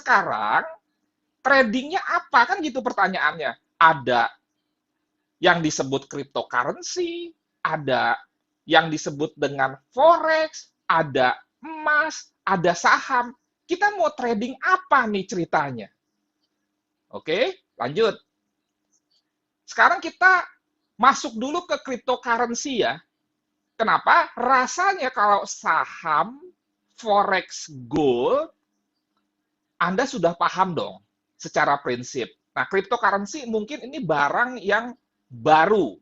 sekarang tradingnya apa? Kan gitu pertanyaannya. Ada yang disebut cryptocurrency, ada yang disebut dengan forex, ada emas, ada saham. Kita mau trading apa nih ceritanya? Oke, lanjut. Sekarang kita masuk dulu ke cryptocurrency ya. Kenapa? Rasanya kalau saham, forex, gold, Anda sudah paham dong secara prinsip. Nah, cryptocurrency mungkin ini barang yang baru.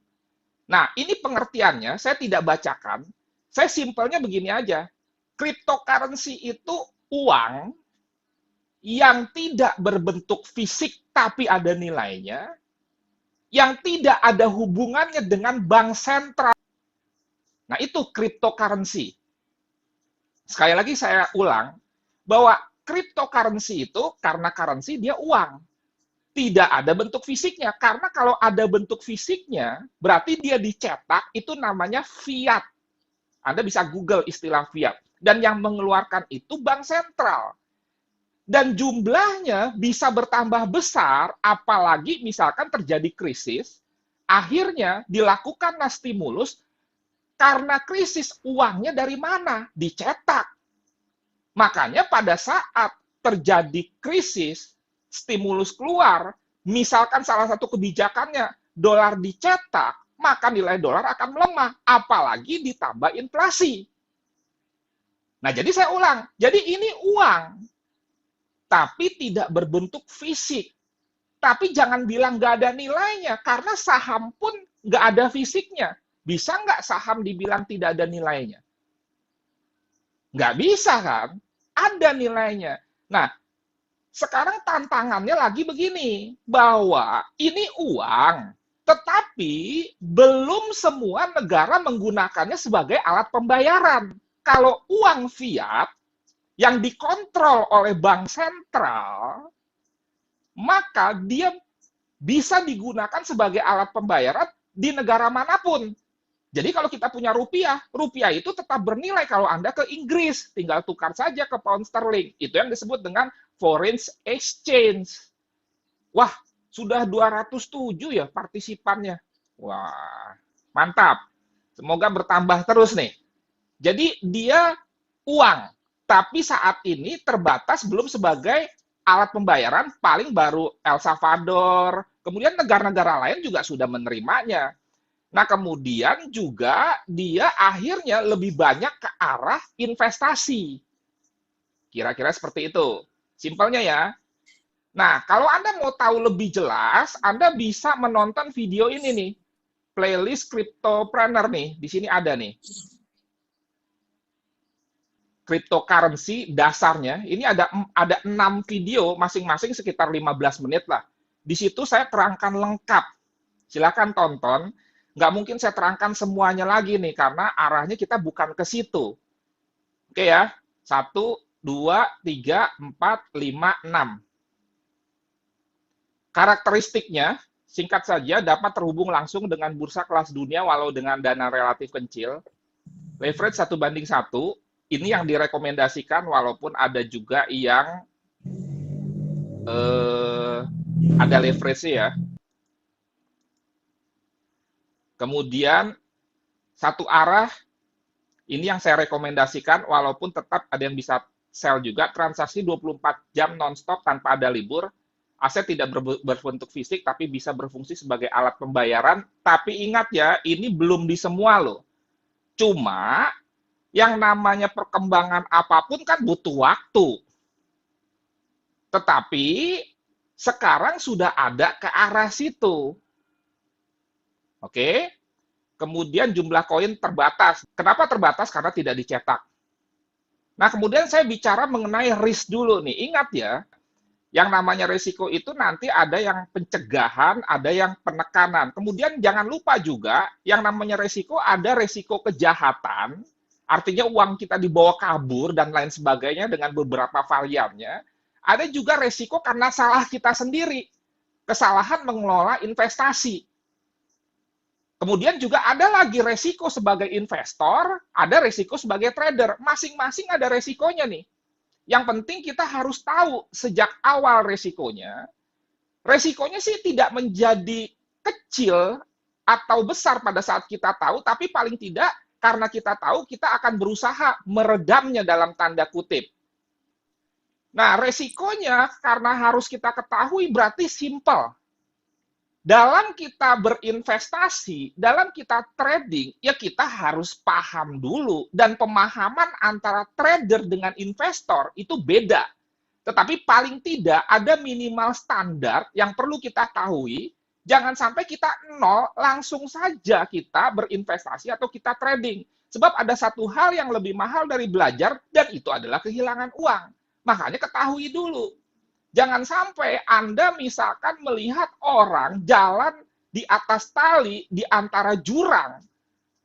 Nah, ini pengertiannya, saya tidak bacakan. Saya simpelnya begini aja. Cryptocurrency itu uang yang tidak berbentuk fisik tapi ada nilainya, yang tidak ada hubungannya dengan bank sentral. Nah, itu cryptocurrency. Sekali lagi saya ulang, bahwa cryptocurrency itu karena currency dia uang. Tidak ada bentuk fisiknya. Karena kalau ada bentuk fisiknya, berarti dia dicetak, itu namanya fiat. Anda bisa Google istilah fiat. Dan yang mengeluarkan itu bank sentral. Dan jumlahnya bisa bertambah besar, apalagi misalkan terjadi krisis, akhirnya dilakukanlah stimulus, karena krisis uangnya dari mana? Dicetak. Makanya pada saat terjadi krisis, stimulus keluar, misalkan salah satu kebijakannya dolar dicetak, maka nilai dolar akan melemah, apalagi ditambah inflasi. Nah, jadi saya ulang, jadi ini uang, tapi tidak berbentuk fisik. Tapi jangan bilang nggak ada nilainya, karena saham pun nggak ada fisiknya. Bisa nggak saham dibilang tidak ada nilainya? Nggak bisa kan? Ada nilainya. Nah, sekarang tantangannya lagi begini, bahwa ini uang, tetapi belum semua negara menggunakannya sebagai alat pembayaran. Kalau uang fiat yang dikontrol oleh bank sentral, maka dia bisa digunakan sebagai alat pembayaran di negara manapun. Jadi kalau kita punya rupiah, rupiah itu tetap bernilai kalau Anda ke Inggris, tinggal tukar saja ke pound sterling. Itu yang disebut dengan foreign exchange. Wah, sudah 207 ya partisipannya. Wah, mantap. Semoga bertambah terus nih. Jadi dia uang, tapi saat ini terbatas belum sebagai alat pembayaran, paling baru El Salvador, kemudian negara-negara lain juga sudah menerimanya. Nah, kemudian juga dia akhirnya lebih banyak ke arah investasi. Kira-kira seperti itu. Simpelnya ya. Nah, kalau Anda mau tahu lebih jelas, Anda bisa menonton video ini nih. Playlist Cryptopreneur nih. Di sini ada nih. Cryptocurrency dasarnya. Ini ada 6 video, masing-masing sekitar 15 menit lah. Di situ saya terangkan lengkap. Silakan tonton. Nggak mungkin saya terangkan semuanya lagi nih, karena arahnya kita bukan ke situ. Oke ya, 1, 2, 3, 4, 5, 6. Karakteristiknya, singkat saja, dapat terhubung langsung dengan bursa kelas dunia walau dengan dana relatif kecil. Leverage 1:1, ini yang direkomendasikan, walaupun ada juga yang ada leverage ya. Kemudian satu arah, ini yang saya rekomendasikan, walaupun tetap ada yang bisa sell juga, transaksi 24 jam non-stop tanpa ada libur, aset tidak berbentuk fisik, tapi bisa berfungsi sebagai alat pembayaran, tapi ingat ya, ini belum di semua loh. Cuma, yang namanya perkembangan apapun kan butuh waktu. Tetapi, sekarang sudah ada ke arah situ. Oke? Kemudian jumlah koin terbatas. Kenapa terbatas? Karena tidak dicetak. Nah, kemudian saya bicara mengenai risk dulu nih. Ingat ya, yang namanya risiko itu nanti ada yang pencegahan, ada yang penekanan. Kemudian jangan lupa juga, yang namanya risiko ada risiko kejahatan, artinya uang kita dibawa kabur dan lain sebagainya dengan beberapa variannya. Ada juga risiko karena salah kita sendiri, kesalahan mengelola investasi. Kemudian juga ada lagi resiko sebagai investor, ada resiko sebagai trader. Masing-masing ada resikonya nih. Yang penting kita harus tahu sejak awal resikonya. Resikonya sih tidak menjadi kecil atau besar pada saat kita tahu, tapi paling tidak karena kita tahu, kita akan berusaha meredamnya dalam tanda kutip. Nah, resikonya karena harus kita ketahui berarti simple. Dalam kita berinvestasi, dalam kita trading, ya kita harus paham dulu. Dan pemahaman antara trader dengan investor itu beda. Tetapi paling tidak ada minimal standar yang perlu kita ketahui. Jangan sampai kita nol, langsung saja kita berinvestasi atau kita trading. Sebab ada satu hal yang lebih mahal dari belajar, dan itu adalah kehilangan uang. Makanya ketahui dulu. Jangan sampai Anda misalkan melihat orang jalan di atas tali di antara jurang.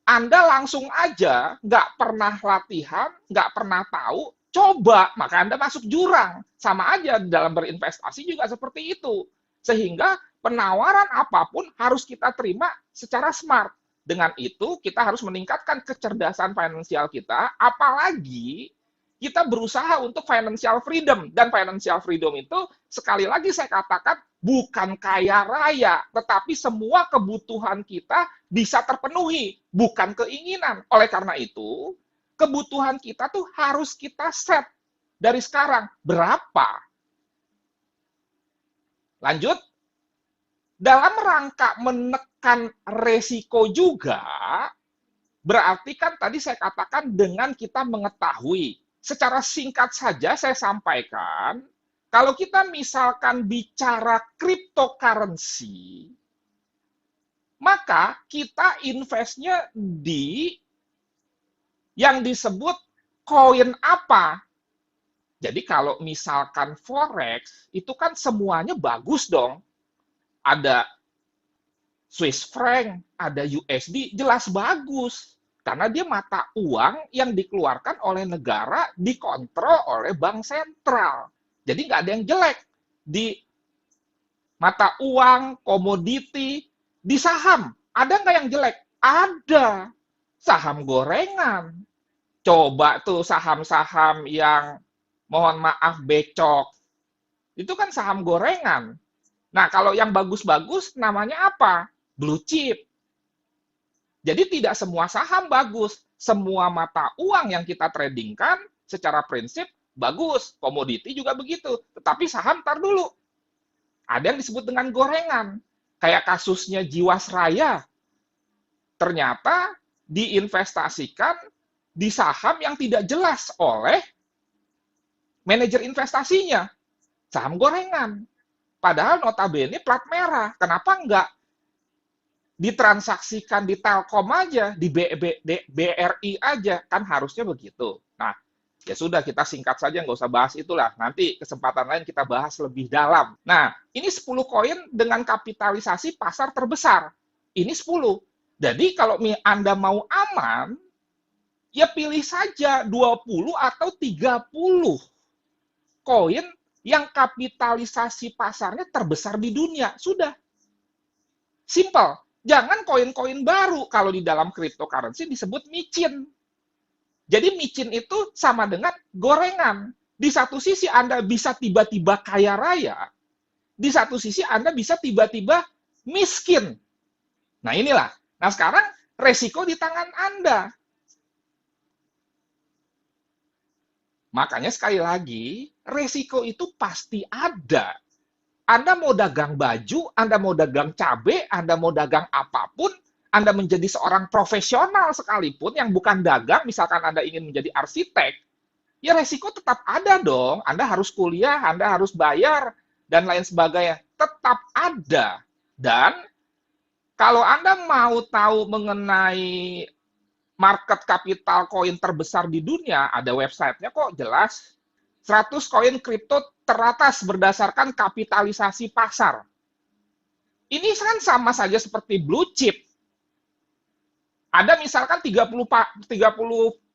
Anda langsung aja nggak pernah latihan, nggak pernah tahu, coba, maka Anda masuk jurang. Sama aja dalam berinvestasi juga seperti itu. Sehingga penawaran apapun harus kita terima secara smart. Dengan itu, kita harus meningkatkan kecerdasan finansial kita, apalagi kita berusaha untuk financial freedom. Dan financial freedom itu, sekali lagi saya katakan, bukan kaya raya, tetapi semua kebutuhan kita bisa terpenuhi, bukan keinginan. Oleh karena itu, kebutuhan kita tuh harus kita set dari sekarang. Berapa? Lanjut. Dalam rangka menekan resiko juga, berarti kan tadi saya katakan dengan kita mengetahui. Secara singkat saja saya sampaikan, kalau kita misalkan bicara cryptocurrency, maka kita investnya di yang disebut koin apa. Jadi kalau misalkan forex, itu kan semuanya bagus dong. Ada Swiss franc, ada USD, jelas bagus. Karena dia mata uang yang dikeluarkan oleh negara, dikontrol oleh bank sentral. Jadi nggak ada yang jelek di mata uang, komoditi, di saham. Ada nggak yang jelek? Ada. Saham gorengan. Coba tuh saham-saham yang, mohon maaf, becok. Itu kan saham gorengan. Nah, kalau yang bagus-bagus namanya apa? Blue chip. Jadi tidak semua saham bagus, semua mata uang yang kita tradingkan secara prinsip bagus, komoditi juga begitu. Tetapi saham tar dulu. Ada yang disebut dengan gorengan. Kayak kasusnya Jiwasraya. Ternyata diinvestasikan di saham yang tidak jelas oleh manajer investasinya. Saham gorengan. Padahal notabene plat merah. Kenapa enggak ditransaksikan di Telkom aja, di BRI aja, kan harusnya begitu. Nah, ya sudah, kita singkat saja, nggak usah bahas itulah. Nanti kesempatan lain kita bahas lebih dalam. Nah, ini 10 koin dengan kapitalisasi pasar terbesar. Ini 10. Jadi kalau Anda mau aman, ya pilih saja 20 atau 30 koin yang kapitalisasi pasarnya terbesar di dunia. Sudah. Simple. Jangan koin-koin baru. Kalau di dalam cryptocurrency disebut micin. Jadi micin itu sama dengan gorengan. Di satu sisi Anda bisa tiba-tiba kaya raya, di satu sisi Anda bisa tiba-tiba miskin. Nah inilah. Nah sekarang resiko di tangan Anda. Makanya sekali lagi, resiko itu pasti ada. Anda mau dagang baju, Anda mau dagang cabai, Anda mau dagang apapun, Anda menjadi seorang profesional sekalipun yang bukan dagang, misalkan Anda ingin menjadi arsitek, ya resiko tetap ada dong. Anda harus kuliah, Anda harus bayar, dan lain sebagainya. Tetap ada. Dan kalau Anda mau tahu mengenai market capital koin terbesar di dunia, ada websitenya kok jelas. 100 koin kripto teratas berdasarkan kapitalisasi pasar. Ini kan sama saja seperti blue chip. Ada misalkan 30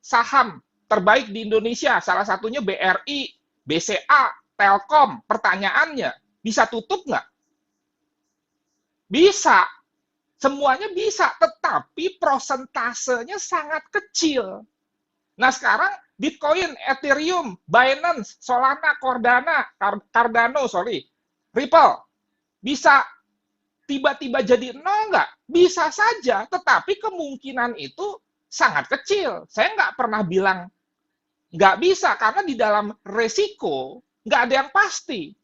saham terbaik di Indonesia, salah satunya BRI, BCA, Telkom. Pertanyaannya, bisa tutup nggak? Bisa. Semuanya bisa, tetapi prosentasenya sangat kecil. Nah sekarang Bitcoin, Ethereum, Binance, Solana, Cardano, Ripple. Bisa tiba-tiba jadi nol nggak? Bisa saja, tetapi kemungkinan itu sangat kecil. Saya nggak pernah bilang nggak bisa, karena di dalam resiko nggak ada yang pasti.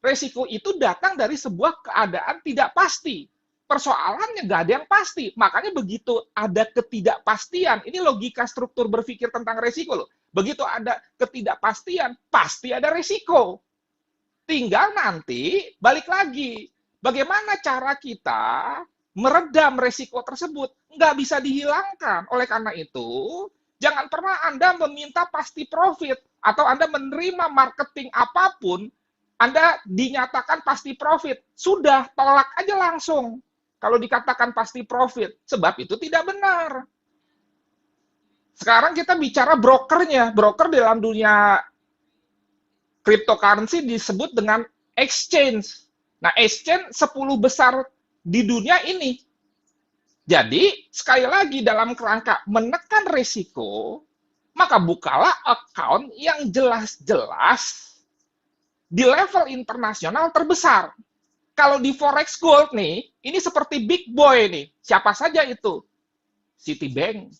Resiko itu datang dari sebuah keadaan tidak pasti. Persoalannya nggak ada yang pasti. Makanya begitu ada ketidakpastian, ini logika struktur berpikir tentang resiko loh. Begitu ada ketidakpastian, pasti ada resiko. Tinggal nanti balik lagi. Bagaimana cara kita meredam resiko tersebut? Nggak bisa dihilangkan. Oleh karena itu, jangan pernah Anda meminta pasti profit, atau Anda menerima marketing apapun, Anda dinyatakan pasti profit. Sudah, tolak aja langsung. Kalau dikatakan pasti profit, sebab itu tidak benar. Sekarang kita bicara brokernya. Broker dalam dunia cryptocurrency disebut dengan exchange. Nah, exchange 10 besar di dunia ini. Jadi, sekali lagi dalam kerangka menekan risiko, maka bukalah account yang jelas-jelas di level internasional terbesar. Kalau di Forex Gold nih, ini seperti big boy nih. Siapa saja itu? Citibank,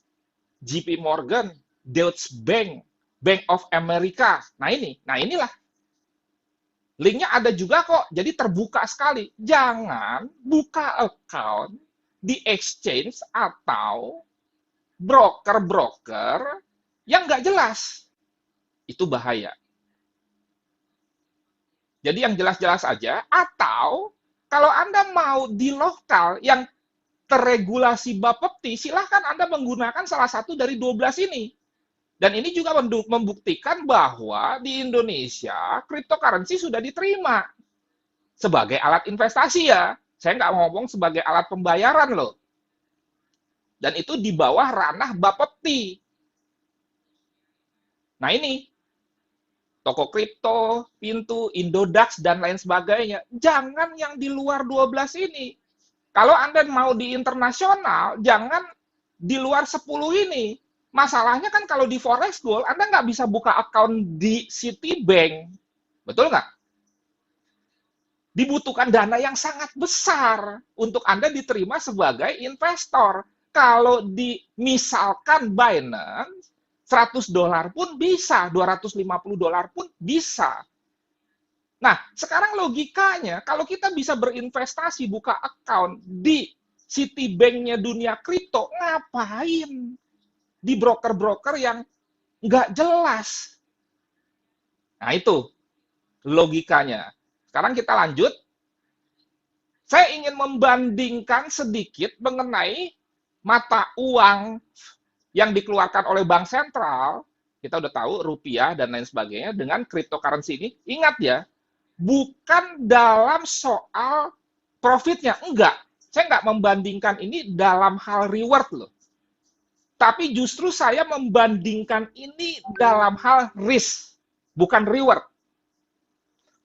JP Morgan, Deutsche Bank, Bank of America. Nah inilah. Linknya ada juga kok, jadi terbuka sekali. Jangan buka account di exchange atau broker-broker yang nggak jelas. Itu bahaya. Jadi yang jelas-jelas aja, atau kalau Anda mau di lokal yang terregulasi Bapepti, silahkan Anda menggunakan salah satu dari 12 ini. Dan ini juga membuktikan bahwa di Indonesia, cryptocurrency sudah diterima sebagai alat investasi ya. Saya nggak ngomong sebagai alat pembayaran loh. Dan itu di bawah ranah Bapepti. Nah ini, toko kripto, Pintu, Indodax, dan lain sebagainya. Jangan yang di luar 12 ini. Kalau Anda mau di internasional, jangan di luar 10 ini. Masalahnya kan kalau di Forex Gold, Anda nggak bisa buka account di Citibank. Betul nggak? Dibutuhkan dana yang sangat besar untuk Anda diterima sebagai investor. Kalau misalkan Binance, $100 pun bisa, $250 pun bisa. Nah, sekarang logikanya, kalau kita bisa berinvestasi, buka account di Citibank-nya dunia kripto, ngapain? Di broker-broker yang nggak jelas. Nah, itu logikanya. Sekarang kita lanjut. Saya ingin membandingkan sedikit mengenai mata uang yang dikeluarkan oleh bank sentral. Kita udah tahu rupiah dan lain sebagainya dengan cryptocurrency ini. Ingat ya, bukan dalam soal profitnya. Enggak. Saya nggak membandingkan ini dalam hal reward loh. Tapi justru saya membandingkan ini dalam hal risk, bukan reward.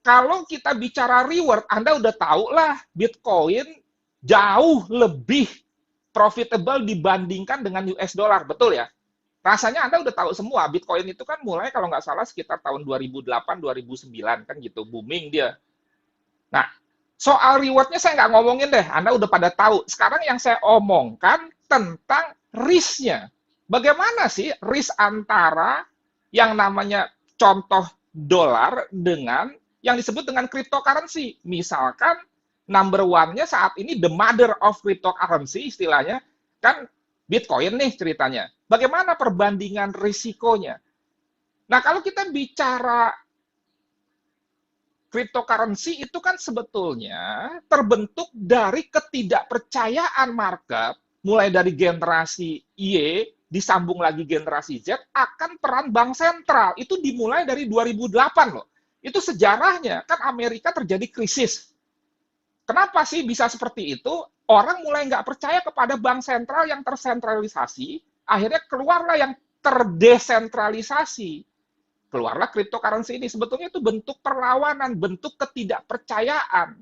Kalau kita bicara reward, Anda udah tahu lah, Bitcoin jauh lebih profitable dibandingkan dengan US dollar, betul ya? Rasanya Anda udah tahu semua, Bitcoin itu kan mulai kalau nggak salah sekitar tahun 2008-2009, kan gitu, booming dia. Nah, soal rewardnya saya nggak ngomongin deh, Anda udah pada tahu. Sekarang yang saya omongkan tentang risk-nya. Bagaimana sih risk antara yang namanya contoh dolar dengan yang disebut dengan cryptocurrency? Misalkan number one-nya saat ini the mother of cryptocurrency istilahnya kan Bitcoin nih ceritanya. Bagaimana perbandingan risikonya? Nah, kalau kita bicara cryptocurrency itu kan sebetulnya terbentuk dari ketidakpercayaan market mulai dari generasi Y disambung lagi generasi Z akan peran bank sentral. Itu dimulai dari 2008 loh. Itu sejarahnya, kan Amerika terjadi krisis. Kenapa sih bisa seperti itu? Orang mulai nggak percaya kepada bank sentral yang tersentralisasi, akhirnya keluarlah yang terdesentralisasi. Keluarlah cryptocurrency ini. Sebetulnya itu bentuk perlawanan, bentuk ketidakpercayaan.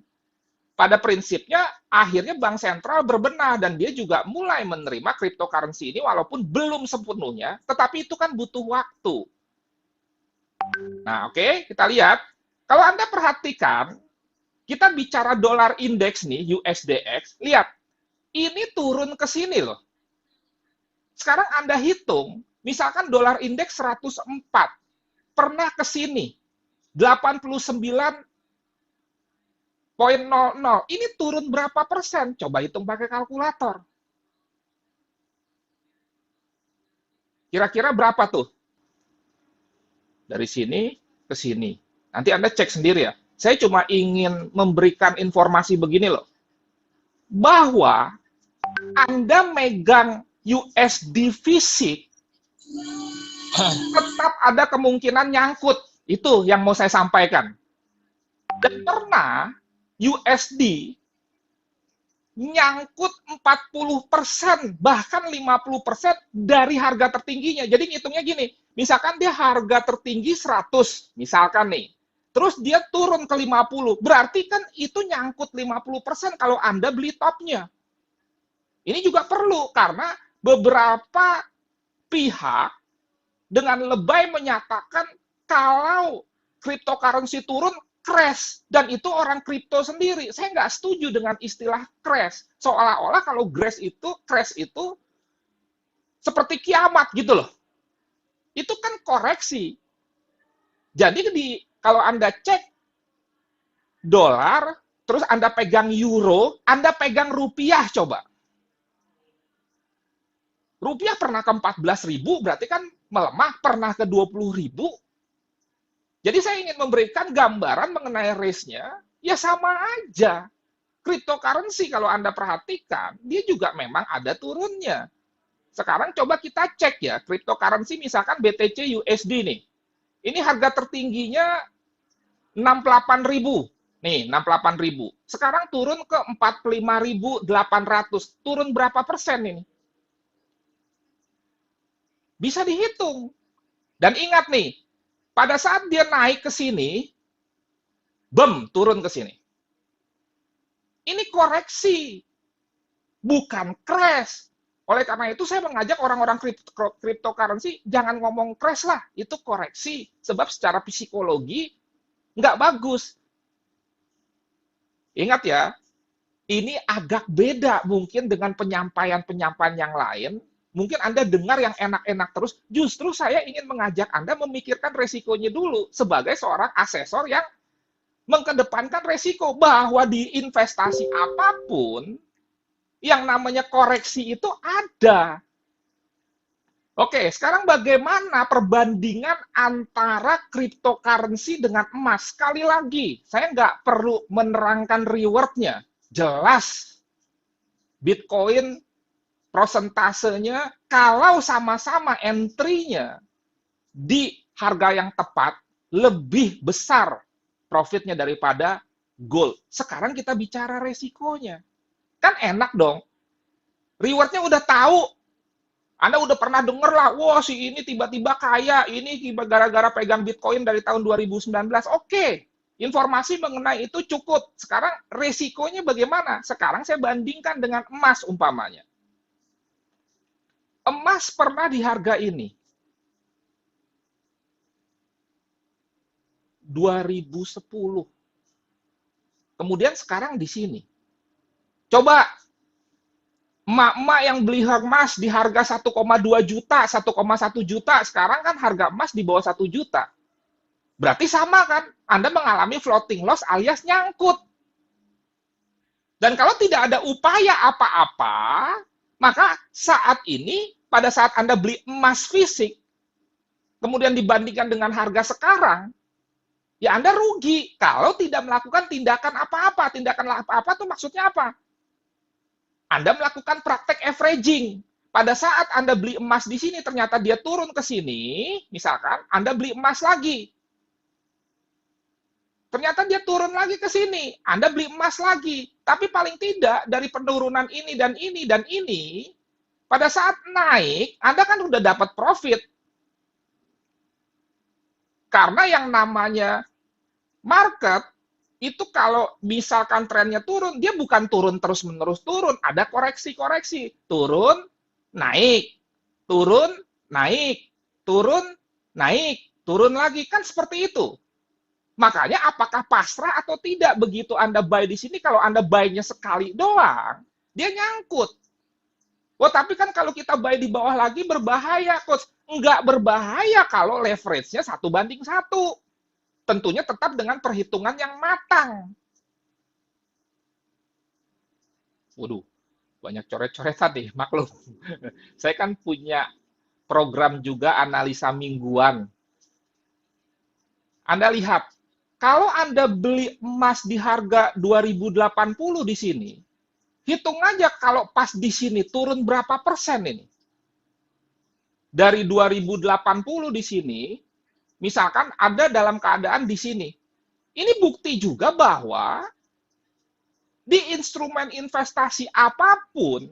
pada prinsipnya akhirnya bank sentral berbenah dan dia juga mulai menerima cryptocurrency ini walaupun belum sepenuhnya, tetapi itu kan butuh waktu. Nah, oke, kita lihat. Kalau Anda perhatikan, kita bicara dolar indeks nih, USDX, lihat, ini turun ke sini loh. Sekarang Anda hitung, misalkan dolar indeks 104, pernah ke sini, 89,00. Ini turun berapa persen? Coba hitung pakai kalkulator. Kira-kira berapa tuh? Dari sini ke sini. Nanti Anda cek sendiri ya. Saya cuma ingin memberikan informasi begini loh. Bahwa Anda megang USD fisik, tetap ada kemungkinan nyangkut. Itu yang mau saya sampaikan. Dan pernah USD nyangkut 40%, bahkan 50% dari harga tertingginya. Jadi ngitungnya gini, misalkan dia harga tertinggi 100, misalkan nih. Terus dia turun ke 50, berarti kan itu nyangkut 50% kalau Anda beli topnya. Ini juga perlu, karena beberapa pihak dengan lebay menyatakan kalau cryptocurrency turun, crash. Dan itu orang kripto sendiri. Saya nggak setuju dengan istilah crash. Seolah-olah kalau crash itu seperti kiamat gitu loh. Itu kan koreksi. Jadi kalau Anda cek dolar, terus Anda pegang euro, Anda pegang rupiah coba. Rupiah pernah ke 14.000, berarti kan melemah, pernah ke 20.000. Jadi saya ingin memberikan gambaran mengenai risk-nya, ya sama aja. Cryptocurrency kalau Anda perhatikan, dia juga memang ada turunnya. Sekarang coba kita cek ya, cryptocurrency misalkan BTC USD nih. Ini harga tertingginya 68.000. Nih, 68.000. Sekarang turun ke 45.800. Turun berapa persen ini? Bisa dihitung. Dan ingat nih, pada saat dia naik ke sini, turun ke sini. Ini koreksi, bukan crash. Oleh karena itu saya mengajak orang-orang cryptocurrency jangan ngomong crash lah, itu koreksi. Sebab secara psikologi nggak bagus. Ingat ya, ini agak beda mungkin dengan penyampaian-penyampaian yang lain. Mungkin Anda dengar yang enak-enak terus, justru saya ingin mengajak Anda memikirkan resikonya dulu sebagai seorang asesor yang mengedepankan resiko bahwa di investasi apapun yang namanya koreksi itu ada. Oke, sekarang bagaimana perbandingan antara cryptocurrency dengan emas? Sekali lagi, saya nggak perlu menerangkan reward-nya. Jelas, Bitcoin prosentasenya kalau sama-sama entry-nya di harga yang tepat lebih besar profitnya daripada gold. Sekarang kita bicara resikonya. Kan enak dong. Reward-nya udah tahu. Anda udah pernah denger lah, wah si ini tiba-tiba kaya, ini gara-gara pegang Bitcoin dari tahun 2019. Oke, informasi mengenai itu cukup. Sekarang resikonya bagaimana? Sekarang saya bandingkan dengan emas umpamanya. Emas pernah di harga ini. 2010. Kemudian sekarang di sini. Coba emak-emak yang beli emas di harga 1,2 juta, 1,1 juta, sekarang kan harga emas di bawah 1 juta. Berarti sama kan? Anda mengalami floating loss alias nyangkut. Dan kalau tidak ada upaya apa-apa, maka saat ini, pada saat Anda beli emas fisik, kemudian dibandingkan dengan harga sekarang, ya Anda rugi kalau tidak melakukan tindakan apa-apa. Tindakan apa-apa itu maksudnya apa? Anda melakukan praktek averaging. Pada saat Anda beli emas di sini, ternyata dia turun ke sini, misalkan Anda beli emas lagi. Ternyata dia turun lagi ke sini, Anda beli emas lagi. Tapi paling tidak dari penurunan ini dan ini dan ini, pada saat naik, Anda kan udah dapat profit. Karena yang namanya market itu kalau misalkan trennya turun, dia bukan turun terus-menerus turun, ada koreksi-koreksi. Turun, naik, turun, naik, turun, naik, turun lagi. Kan seperti itu. Makanya apakah pasrah atau tidak begitu Anda buy di sini, kalau Anda buy-nya sekali doang, dia nyangkut. Oh, tapi kan kalau kita buy di bawah lagi berbahaya, Coach. Enggak berbahaya kalau leverage-nya 1:1. Tentunya tetap dengan perhitungan yang matang. Waduh, banyak coret-coretan nih, maklum. Saya kan punya program juga analisa mingguan. Anda lihat, kalau Anda beli emas di harga 2080 di sini, hitung aja kalau pas di sini turun berapa persen ini. Dari 2080 di sini, misalkan ada dalam keadaan di sini. Ini bukti juga bahwa di instrumen investasi apapun,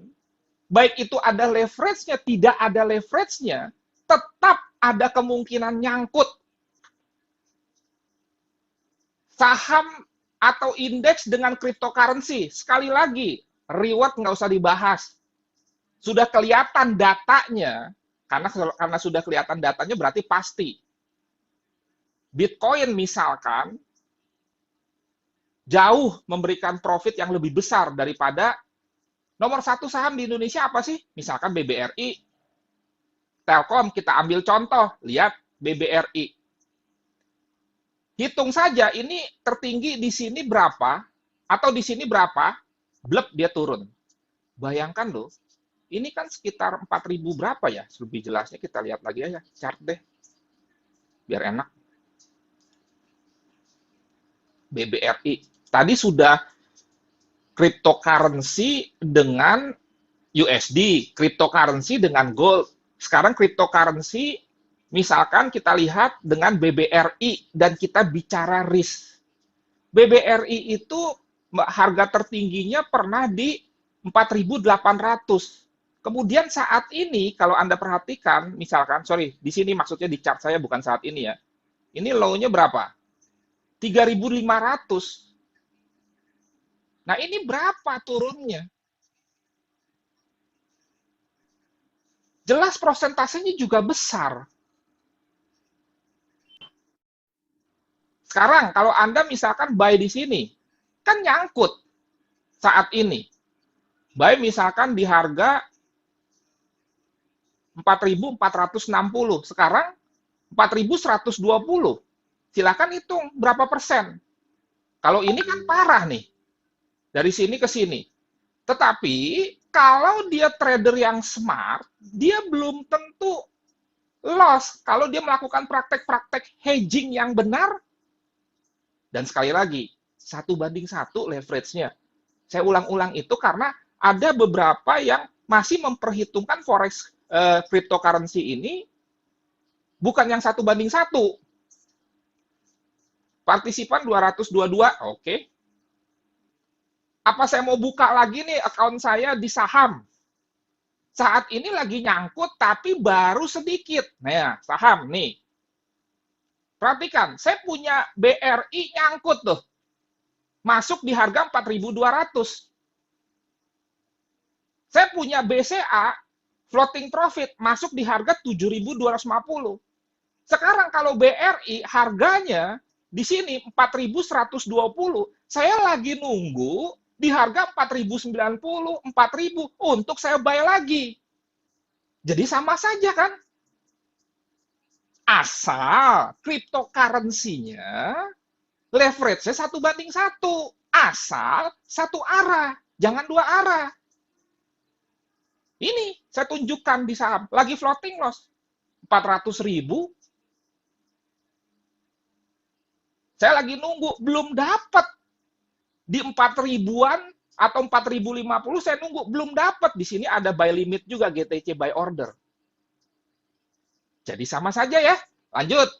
baik itu ada leverage-nya, tidak ada leverage-nya, tetap ada kemungkinan nyangkut. Saham atau indeks dengan cryptocurrency, sekali lagi, reward nggak usah dibahas. Sudah kelihatan datanya, karena sudah kelihatan datanya berarti pasti. Bitcoin misalkan, jauh memberikan profit yang lebih besar daripada nomor satu saham di Indonesia apa sih? Misalkan BBRI, Telkom, kita ambil contoh, lihat BBRI. Hitung saja ini tertinggi di sini berapa, atau di sini berapa, blep dia turun. Bayangkan loh, ini kan sekitar 4.000 berapa ya? Lebih jelasnya kita lihat lagi aja, chart deh. Biar enak. BBRI. Tadi sudah cryptocurrency dengan USD, cryptocurrency dengan gold. Sekarang cryptocurrency, misalkan kita lihat dengan BBRI dan kita bicara risk. BBRI itu harga tertingginya pernah di 4.800. Kemudian saat ini, kalau Anda perhatikan, misalkan, sorry, di sini maksudnya di chart saya bukan saat ini ya. Ini low-nya berapa? 3.500. Nah, ini berapa turunnya? Jelas prosentasenya juga besar. Sekarang, kalau Anda misalkan buy di sini, kan nyangkut saat ini. Buy misalkan di harga 4.460, sekarang 4.120. Silakan hitung berapa persen. Kalau ini kan parah nih. Dari sini ke sini. Tetapi kalau dia trader yang smart, dia belum tentu loss kalau dia melakukan praktek-praktek hedging yang benar. Dan sekali lagi, 1:1 leverage-nya. Saya ulang-ulang itu karena ada beberapa yang masih memperhitungkan forex cryptocurrency ini bukan yang 1:1. Partisipan 222, oke. Apa saya mau buka lagi nih account saya di saham? Saat ini lagi nyangkut tapi baru sedikit. Nah, saham nih. Perhatikan, saya punya BRI nyangkut tuh. Masuk di harga 4.200. Saya punya BCA floating profit masuk di harga 7.250. Sekarang kalau BRI harganya di sini 4.120, saya lagi nunggu di harga 4.090, 4.000 untuk saya buy lagi. Jadi sama saja kan? Asal cryptocurrency-nya leverage-nya 1:1. Asal satu arah, jangan dua arah. Ini saya tunjukkan di saham, lagi floating loss. 400.000. Saya lagi nunggu, belum dapat. Di 4.000-an atau 4.050 saya nunggu, belum dapat. Di sini ada buy limit juga, GTC buy order. Jadi sama saja ya. Lanjut.